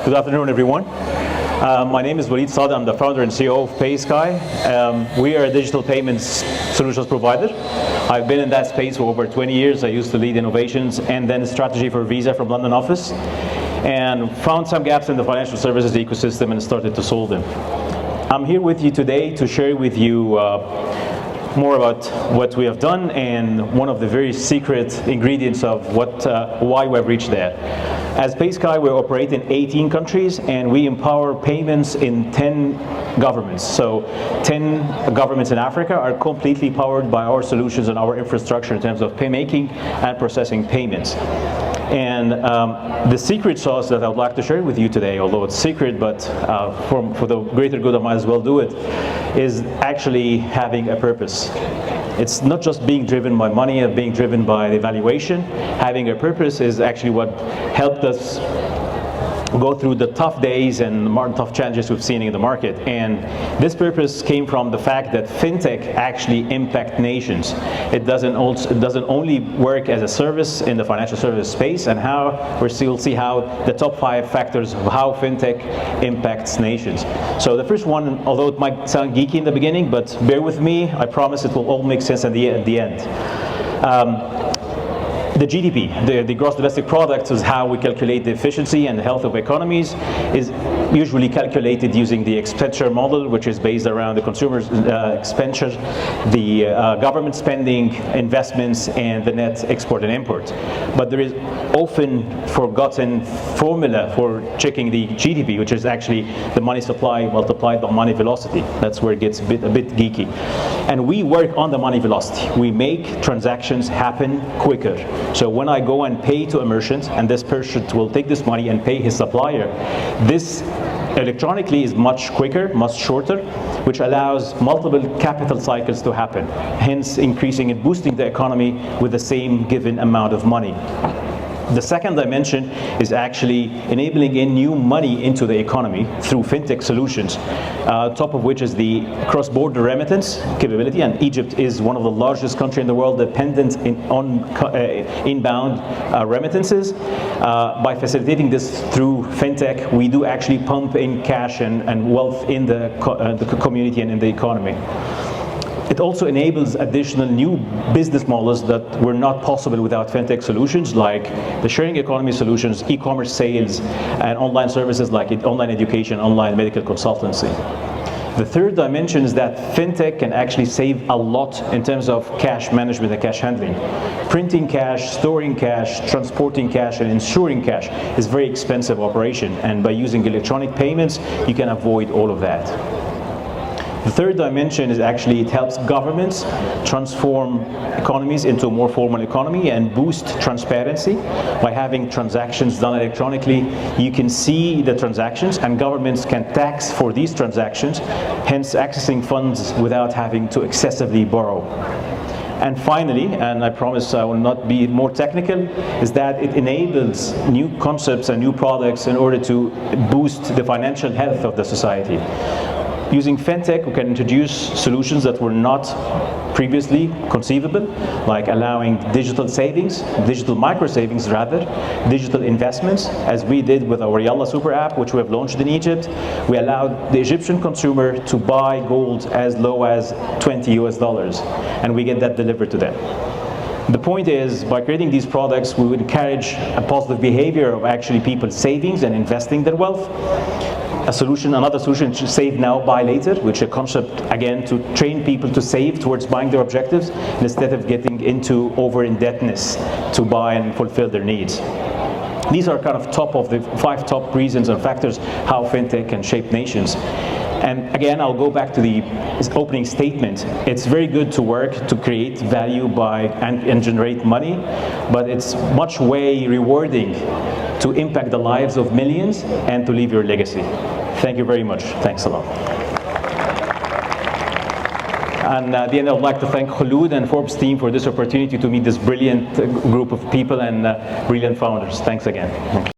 Good afternoon, everyone. My name is Waleed Sadek. I'm the founder and CEO of PaySky. We are a digital payments solutions provider. I've been in that space for over 20 years. I used to lead innovations and then strategy for Visa from London office, and found some gaps in the financial services ecosystem and started to solve them. I'm here with you today to share with you more about what we have done and one of the very secret ingredients of why we've reached there. As PaySky, we operate in 18 countries and we empower payments in 10 governments. So 10 governments in Africa are completely powered by our solutions and our infrastructure in terms of making and processing payments. And the secret sauce that I would like to share with you today, although it's secret, but for the greater good I might as well do it, is actually having a purpose. It's not just being driven by money or being driven by the valuation. Having a purpose is actually what helped us go through the tough days and tough challenges we've seen in the market. And this purpose came from the fact that Fintech actually impacts nations. It doesn't only work as a service in the financial service space, and we'll see how the top 5 factors of how Fintech impacts nations. So the first one, although it might sound geeky in the beginning, but bear with me, I promise it will all make sense at the end. The GDP, the gross domestic product, is how we calculate the efficiency and the health of economies, is usually calculated using the expenditure model, which is based around the consumer's expenditure, the government spending, investments, and the net export and import. But there is often forgotten formula for checking the GDP, which is actually the money supply multiplied by money velocity. That's where it gets a bit geeky. And we work on the money velocity. We make transactions happen quicker. So when I go and pay to a merchant, and this person will take this money and pay his supplier, this electronically is much quicker, much shorter, which allows multiple capital cycles to happen, hence increasing and boosting the economy with the same given amount of money. The second dimension is actually enabling in new money into the economy through fintech solutions, top of which is the cross-border remittance capability, and Egypt is one of the largest countries in the world dependent on inbound remittances. By facilitating this through fintech, we do actually pump in cash and wealth in the community and in the economy. It also enables additional new business models that were not possible without fintech solutions, like the sharing economy solutions, e-commerce sales, and online services like online education, online medical consultancy. The third dimension is that fintech can actually save a lot in terms of cash management and cash handling. Printing cash, storing cash, transporting cash, and insuring cash is a very expensive operation, and by using electronic payments, you can avoid all of that. The third dimension is actually it helps governments transform economies into a more formal economy and boost transparency. By having transactions done electronically, you can see the transactions and governments can tax for these transactions, hence accessing funds without having to excessively borrow. And finally, and I promise I will not be more technical, is that it enables new concepts and new products in order to boost the financial health of the society. Using fintech, we can introduce solutions that were not previously conceivable, like allowing digital savings, digital micro savings rather, digital investments, as we did with our Yalla super app, which we have launched in Egypt. We allowed the Egyptian consumer to buy gold as low as $20 US, and we get that delivered to them. The point is, by creating these products, we would encourage a positive behavior of actually people savings and investing their wealth. Another solution to save now, buy later, which is a concept, again, to train people to save towards buying their objectives instead of getting into over-indebtedness to buy and fulfill their needs. These are kind of top of the 5 top reasons and factors how fintech can shape nations. And again, I'll go back to the opening statement. It's very good to work to create value and generate money, but it's much way rewarding to impact the lives of millions and to leave your legacy. Thank you very much. Thanks a lot. And at the end, I would like to thank Khulud and Forbes team for this opportunity to meet this brilliant group of people and brilliant founders. Thanks again.